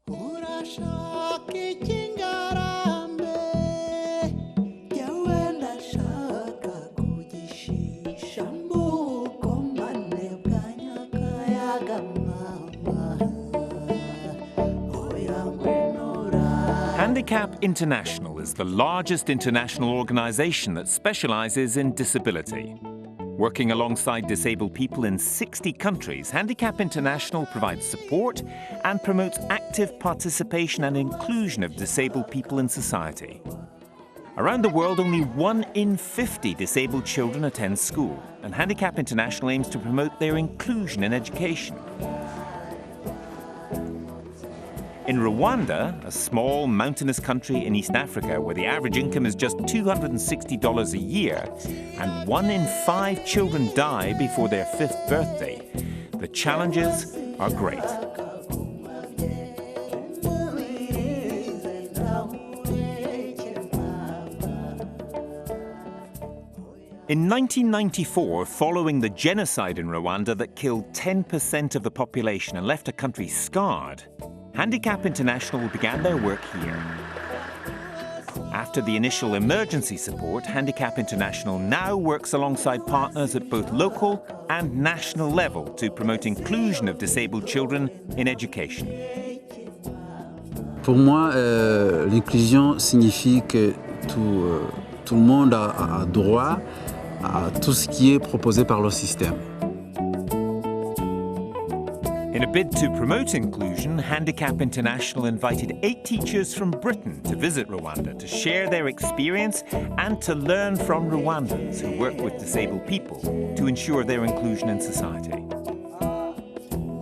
Handicap International is the largest international organization that specializes in disability. Working alongside disabled people in 60 countries, Handicap International provides support and promotes active participation and inclusion of disabled people in society. Around the world, only 1 in 50 disabled children attend school, and Handicap International aims to promote their inclusion in education. In Rwanda, a small mountainous country in East Africa where the average income is just $260 a year and 1 in 5 children die before their 5th birthday, the challenges are great. In 1994, following the genocide in Rwanda that killed 10% of the population and left a country scarred, Handicap International began their work here. After the initial emergency support, Handicap International now works alongside partners at both local and national level to promote inclusion of disabled children in education. Pour moi, l'inclusion signifie que tout le monde a droit à tout ce qui est proposé par le système. In a bid to promote inclusion, Handicap International invited 8 teachers from Britain to visit Rwanda to share their experience and to learn from Rwandans who work with disabled people to ensure their inclusion in society.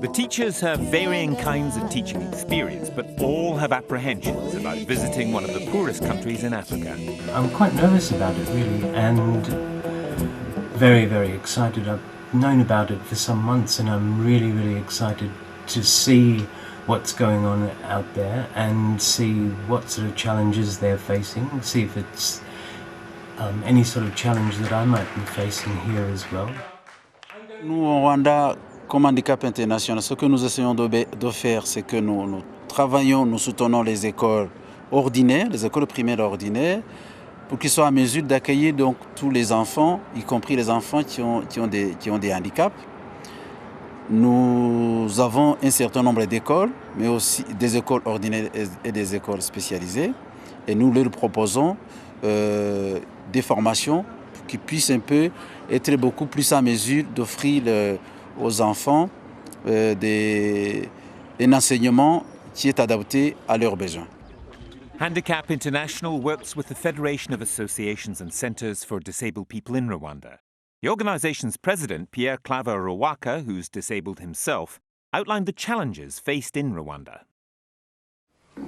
The teachers have varying kinds of teaching experience, but all have apprehensions about visiting one of the poorest countries in Africa. I'm quite nervous about it, really, and very, very excited. I've known about it for some months, and I'm really, really excited to see what's going on out there and see what sort of challenges they're facing, see if it's any sort of challenge that I might be facing here as well. Nous, au Rwanda, comme Handicap International, ce que nous essayons de faire, c'est que nous travaillons, nous soutenons les écoles ordinaires, les écoles primaires ordinaires, pour qu'ils soient en mesure d'accueillir donc tous les enfants, y compris les enfants qui ont des handicaps. Nous avons un certain nombre d'écoles, mais aussi des écoles ordinaires et des écoles spécialisées. Et nous leur proposons des formations pour qu'ils puissent un peu être beaucoup plus en mesure d'offrir aux enfants un enseignement qui est adapté à leurs besoins. Handicap International works with the Federation of Associations and Centres for Disabled People in Rwanda. The organization's president, Pierre Claver Rwaka, who's disabled himself, outlined the challenges faced in Rwanda.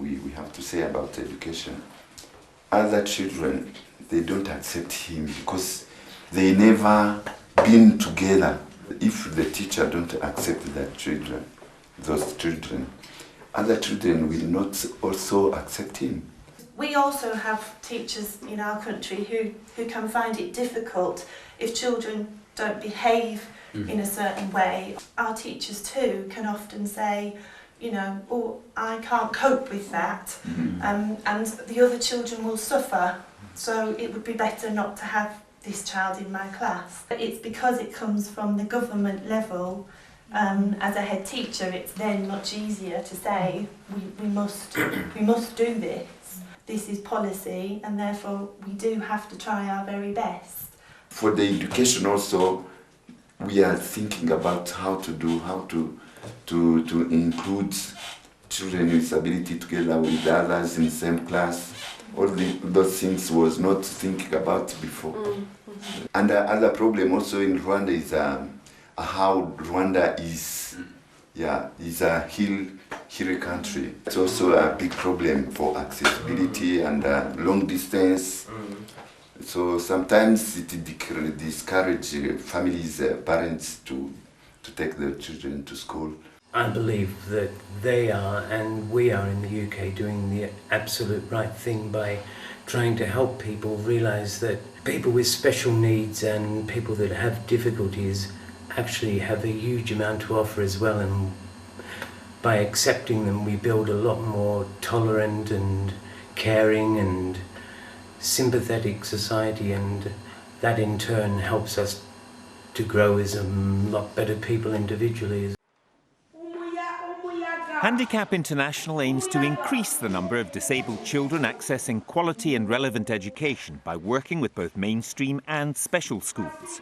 We have to say about education. Other children, they don't accept him because they never been together. If the teacher don't accept those children, other children will not also accept him. We also have teachers in our country who can find it difficult if children don't behave in a certain way. Our teachers too can often say, you know, oh, I can't cope with that, and the other children will suffer, so it would be better not to have this child in my class. It's because it comes from the government level. As a head teacher, it's then much easier to say we must do this. This is policy, and therefore we do have to try our very best. For the education also, we are thinking about how to include children with disability together with others in the same class. All those things was not thinking about before. And the other problem also in Rwanda is how Rwanda is a hill country. It's also a big problem for accessibility and long distance. So sometimes it discourages families, parents to take their children to school. I believe that they are, and we are in the UK, doing the absolute right thing by trying to help people realise that people with special needs and people that have difficulties actually have a huge amount to offer as well, and by accepting them, we build a lot more tolerant and caring and sympathetic society, and that in turn helps us to grow as a lot better people individually. Handicap International aims to increase the number of disabled children accessing quality and relevant education by working with both mainstream and special schools.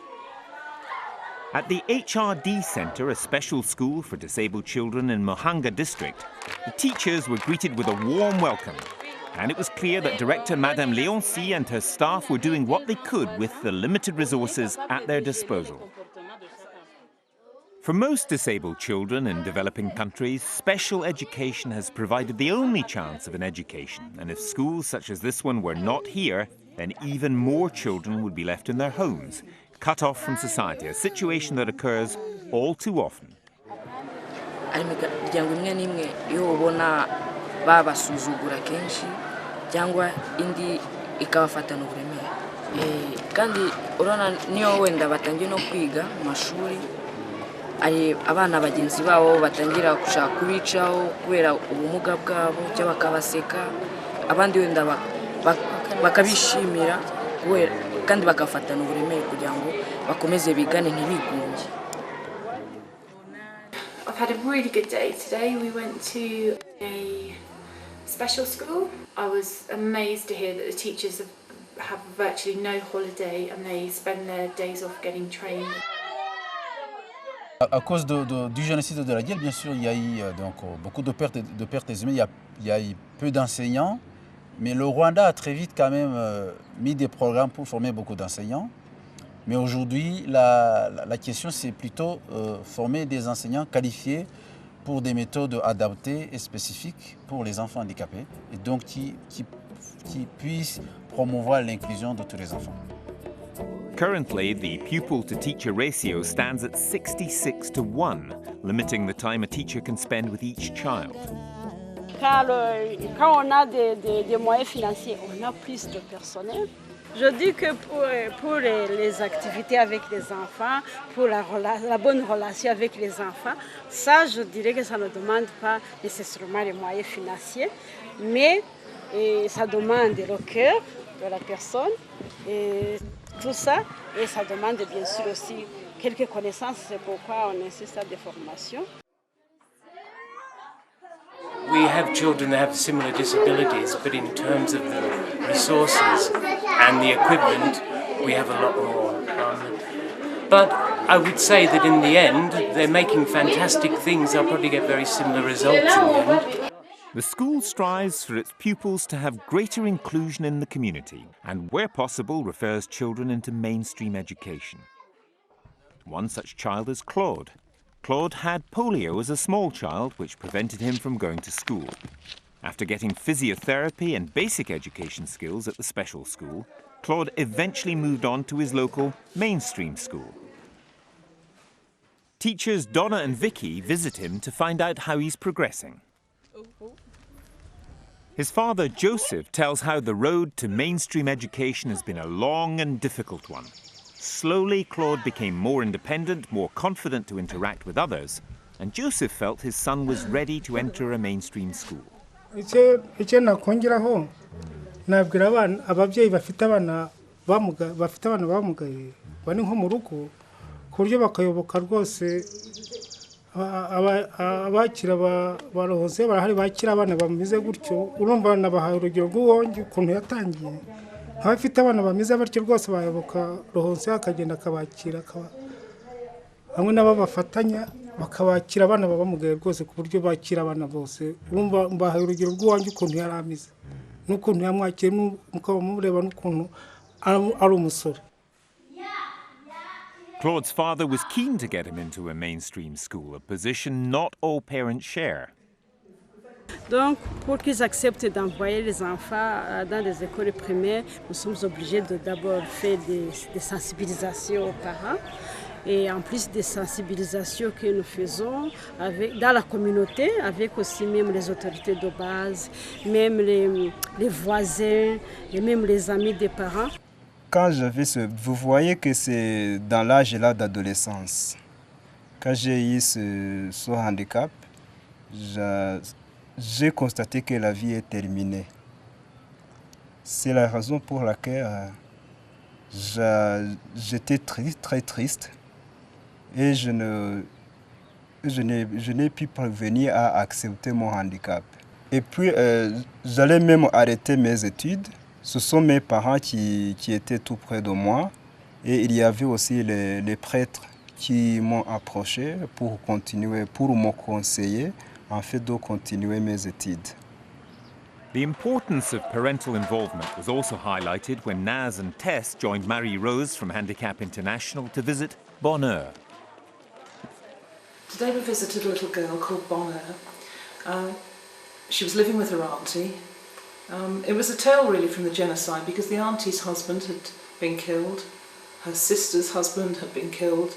At the HRD Centre, a special school for disabled children in Muhanga district, the teachers were greeted with a warm welcome. And it was clear that Director Madame Leoncy and her staff were doing what they could with the limited resources at their disposal. For most disabled children in developing countries, special education has provided the only chance of an education. And if schools such as this one were not here, then even more children would be left in their homes, cut off from society, a situation that occurs all too often. babasuzugura kenshi cyangwa indi ikabafata n'uburemere kandi urona niyo wenda batangiye no kwiga mu mashuri ari abana bagenzi babo batangira gushaka kubicaho kubera ubumuga bwabo cyangwa bakabaseka abandi wenda bakabishimira kandi bakafata n'uburemere kugira ngo bakomeze bigane ntibigunge. I've had a really good day today. We went to a special school. I was amazed to hear that the teachers have virtually no holiday and they spend their days off getting trained. À cause du génocide de la guerre, bien sûr, il y a eu donc, beaucoup de pertes humaines. Il y a eu peu d'enseignants, mais le Rwanda a très vite quand même mis des programmes pour former beaucoup d'enseignants. Mais aujourd'hui, la question, c'est plutôt former des enseignants qualifiés pour des méthodes adaptées et spécifiques pour les enfants handicapés, et donc qui puissent promouvoir l'inclusion de tous les enfants. Currently, the pupil-to-teacher ratio stands at 66:1, limiting the time a teacher can spend with each child. Quand on a des moyens financiers, on a plus de personnel. Je dis que pour les activités avec les enfants, pour la bonne relation avec les enfants, ça, je dirais que ça ne demande pas nécessairement les moyens financiers, mais ça demande le cœur de la personne, et tout ça, et ça demande bien sûr aussi quelques connaissances, c'est pourquoi on insiste à des formations. We have children that have similar disabilities, but in terms of the resources and the equipment, we have a lot more. But I would say that in the end, they're making fantastic things. They'll probably get very similar results in the end. The school strives for its pupils to have greater inclusion in the community and, where possible, refers children into mainstream education. One such child is Claude. Claude had polio as a small child, which prevented him from going to school. After getting physiotherapy and basic education skills at the special school, Claude eventually moved on to his local mainstream school. Teachers Donna and Vicky visit him to find out how he's progressing. His father, Joseph, tells how the road to mainstream education has been a long and difficult one. Slowly, Claude became more independent, more confident to interact with others, and Joseph felt his son was ready to enter a mainstream school. icyo nakongeraho nabwira abana ababyeyi bafite abana bamugaye bari nko mu rugo ku buryo bakayoboka rwose abakira barohose barahari bakira abana bameze gutyo urumva nabahaye urugero rw'uwonge ukuntu yatangiye abafite abana bameze batyo rwose bayoboka rohose akagenda akabakira hamwe nabo bafatanya bakabakira abana babamugaye rwose ku buryo bakira abana bose urumva mbahaye urugero rw'uwanjye ukuntu yari ameze n'ukuntu yamwakiye mukaba mureba n'ukuntu ari umusore. Claude's father was keen to get him into a mainstream school, a position not all parents share. Donc, pour qu'ils acceptent d'envoyer les enfants dans des écoles primaires, nous sommes obligés de d'abord faire des sensibilisations aux parents. Et en plus des sensibilisations que nous faisons dans la communauté, avec aussi même les autorités de base, même les voisins et même les amis des parents. Quand vous voyez que c'est dans l'âge là d'adolescence, quand j'ai eu ce handicap, j'ai constaté que la vie est terminée. C'est la raison pour laquelle j'étais très triste et je n'ai pu parvenir à accepter mon handicap. Et puis, j'allais même arrêter mes études. Ce sont mes parents qui étaient tout près de moi. Et il y avait aussi les prêtres qui m'ont approché pour me conseiller en fait de continuer mes études. The importance of parental involvement was also highlighted when Naz and Tess joined Marie-Rose from Handicap International to visit Bonheur. Today we visited a little girl called Bonheur. She was living with her auntie. It was a tale really from the genocide because the auntie's husband had been killed, her sister's husband had been killed,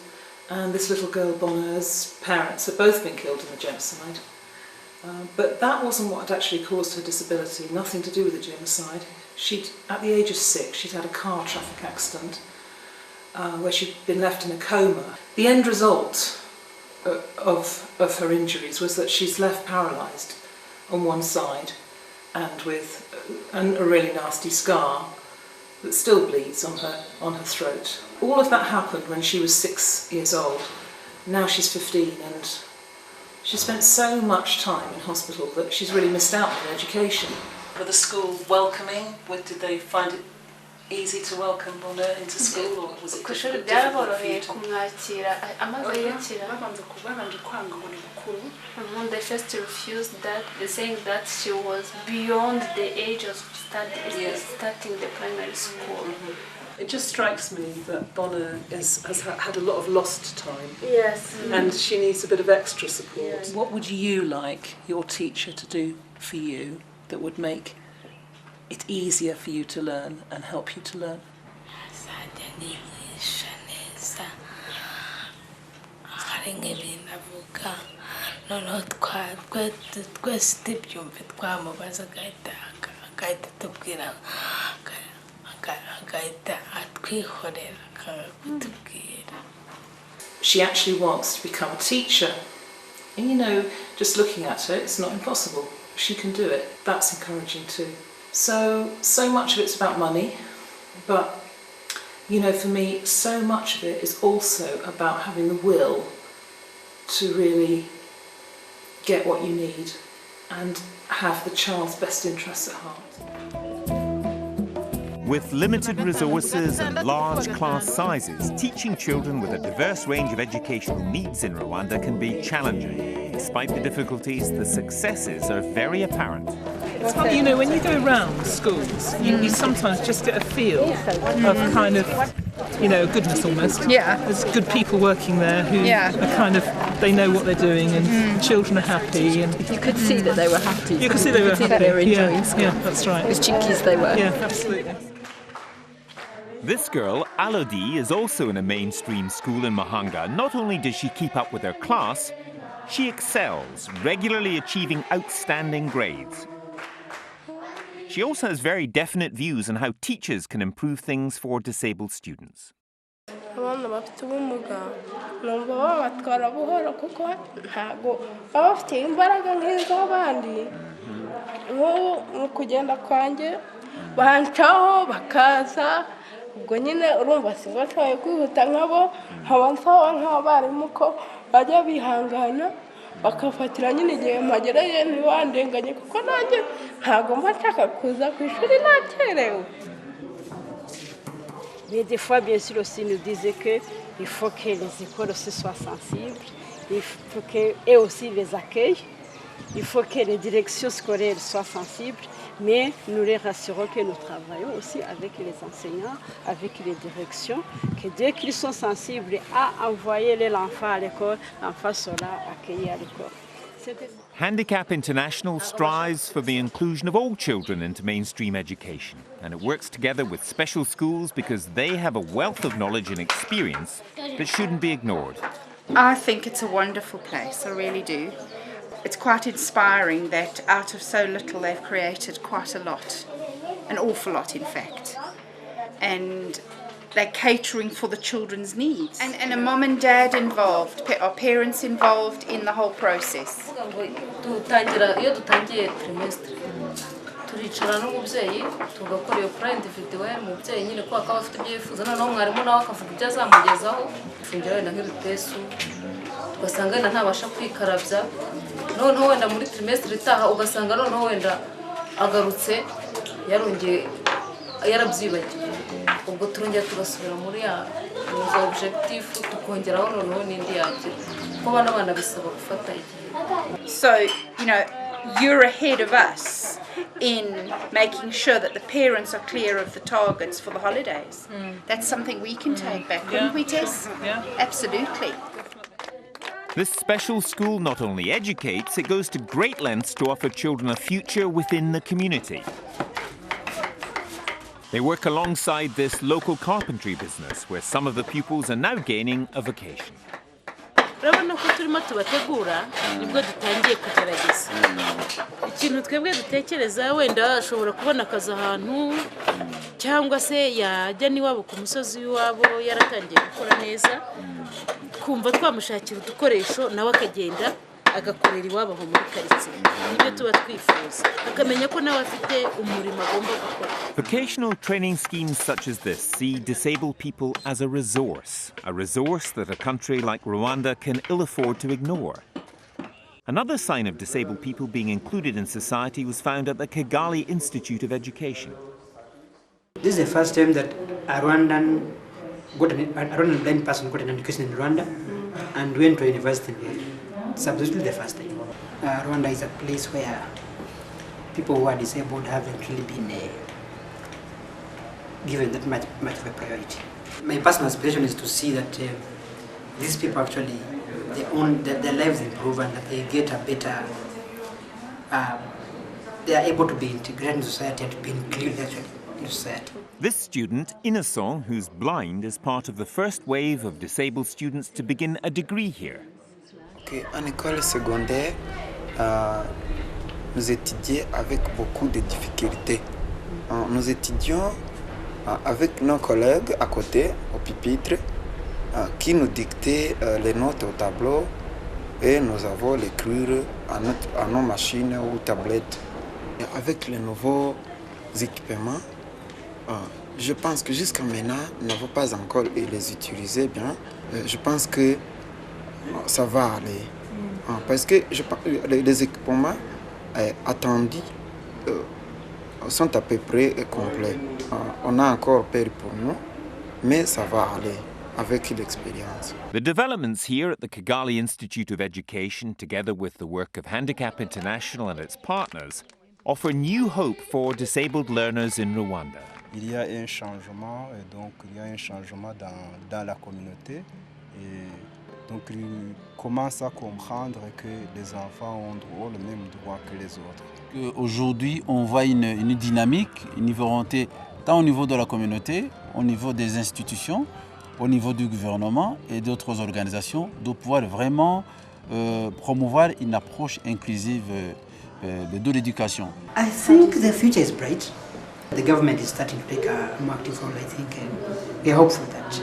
and this little girl Bonheur's parents had both been killed in the genocide. But that wasn't what had actually caused her disability, nothing to do with the genocide. At the age of 6, she'd had a car traffic accident where she'd been left in a coma. The end result of her injuries was that she's left paralysed on one side and with a really nasty scar that still bleeds on her throat. All of that happened when she was 6 years old. Now she's 15 and she spent so much time in hospital that she's really missed out on education. Were the school welcoming? Did they find it easy to welcome Bonheur into school, or was it difficult for you to... They first refused that, saying that she was beyond the age of starting the primary school. It just strikes me that Bonheur has had a lot of lost time. Yes. And she needs a bit of extra support. Yes. What would you like your teacher to do for you that would make it easier for you to learn and help you to learn? She actually wants to become a teacher. And you know, just looking at her, it's not impossible. She can do it. That's encouraging too. So much of it's about money, but you know, for me, so much of it is also about having the will to really get what you need and have the child's best interests at heart. With limited resources and large class sizes, teaching children with a diverse range of educational needs in Rwanda can be challenging. Despite the difficulties, the successes are very apparent. It's funny, you know, when you go around schools, you sometimes just get a feel of kind of, you know, goodness almost. Yeah. There's good people working there who are kind of, they know what they're doing and children are happy. And you could see that they were happy. You could see they were happy. That they were enjoying school. Yeah, that's right. As cheeky as they were. Yeah, absolutely. This girl, Alodi, is also in a mainstream school in Mahanga. Not only does she keep up with her class, she excels, regularly achieving outstanding grades. She also has very definite views on how teachers can improve things for disabled students. Abana bafite ubumuga numva babatwara buhoro kuko ntago baba bafite imbaraga nk'iz'abandi mu kugenda kwanjye bancaho bakaza ubwo nyine urumva singashoboye kwihuta nkabo nkaba nsaba nk'abarimu ko bajya bihangana bakafatira nyine igihe mpagereye ntibandenganye kuko nanjye ntago mba nshaka kuza ku ishuri nakerewe. Mais des fois, bien sûr, aussi, nous disaient qu'il faut que les écoles aussi soient sensibles, il faut qu'eux aussi les accueillent, il faut que les directions scolaires soient sensibles, mais nous les rassurons que nous travaillons aussi avec les enseignants, avec les directions, que dès qu'ils sont sensibles à envoyer l'enfant à l'école, l'enfant sera accueilli à l'école. Handicap International strives for the inclusion of all children into mainstream education, and it works together with special schools because they have a wealth of knowledge and experience that shouldn't be ignored. I think it's a wonderful place, I really do. It's quite inspiring that out of so little they've created quite a lot, an awful lot in fact. And they're catering for the children's needs. And a mom and dad involved, or parents involved in the whole process. iyo dutangiye trimestre turicara n'umubyeyi tugakora iyo pride video umubyeyi nyine ko akaba afite ibyo yifuza noneho mwarimu nawe akavuga ibyo azamugezaho fungira wenda nk'ibipesu ugasanga wenda ntabasha kwikarabya noneho wenda muri trimestre itaha ugasanga noneho wenda agarutse yarongeye yarabyibagiwe ubwo turongera tugasubira muri ya objective tukongeraho noneho n'indi yagira ko bana bisaba gufata igihe. So, you know, you're ahead of us in making sure that the parents are clear of the targets for the holidays. That's something we can take back, couldn't we, Tess? Yeah. Absolutely. This special school not only educates, it goes to great lengths to offer children a future within the community. They work alongside this local carpentry business, where some of the pupils are now gaining a vacation. urabona ko turimo tubategura nibwo dutangiye kugerageza ikintu twebwe dutekereza wenda ashobora kubona akazi ahantu cyangwa se yajya niwabo ku musozi w'iwabo yaratangiye gukora neza kumva twamushakira udukoresho nawe akagenda agakorera iwabo aho muri karitsiye nibyo tuba twifuza akamenya ko nawe afite umurimo agomba gukora. Vocational training schemes such as this see disabled people as a resource that a country like Rwanda can ill afford to ignore. Another sign of disabled people being included in society was found at the Kigali Institute of Education. This is the first time that a Rwandan blind person got an education in Rwanda and went to university. It's absolutely the first time. Rwanda is a place where people who are disabled haven't really been given that much of a priority. My personal aspiration is to see that these people actually, their lives improve and that they get a better, they are able to be integrated in society and to be included actually in society. This student, Innocent, who's blind, is part of the first wave of disabled students to begin a degree here. En école secondaire, nous étudions avec beaucoup de difficultés. Nous étudions avec nos collègues à côté, au pupitre, qui nous dictaient les notes au tableau et nous avons l'écrire à nos machines ou tablettes. Et avec les nouveaux équipements, je pense que jusqu'à maintenant, nous n'avons pas encore les utilisé bien. Je pense que ça va aller. Parce que les équipements attendus sont à peu près complets. On a encore peur pour nous, mais ça va aller avec l'expérience. The developments here at the Kigali Institute of Education, together with the work of Handicap International and its partners, offer new hope for disabled learners in Rwanda. Il y a un changement, et donc il y a un changement dans la communauté. Et donc ils commencent à comprendre que les enfants ont le même droit que les autres. Aujourd'hui, on voit une dynamique, une volonté, tant au niveau de la communauté, au niveau des institutions, au niveau du gouvernement et d'autres organisations, de pouvoir vraiment promouvoir une approche inclusive de l'éducation. I think the future is bright. The government is starting to take a more active role, I think, and we are hopeful that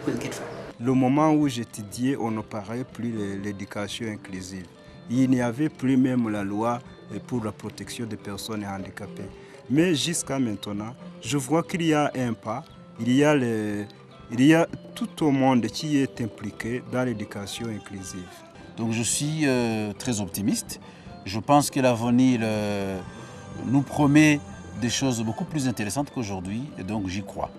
we'll get far. Le moment où j'étudiais, on ne parlait plus de l'éducation inclusive. Il n'y avait plus même la loi pour la protection des personnes handicapées. Mais jusqu'à maintenant, je vois qu'il y a un pas, il y a tout le monde qui est impliqué dans l'éducation inclusive. Donc je suis très optimiste. Je pense que l'avenir nous promet des choses beaucoup plus intéressantes qu'aujourd'hui, et donc j'y crois.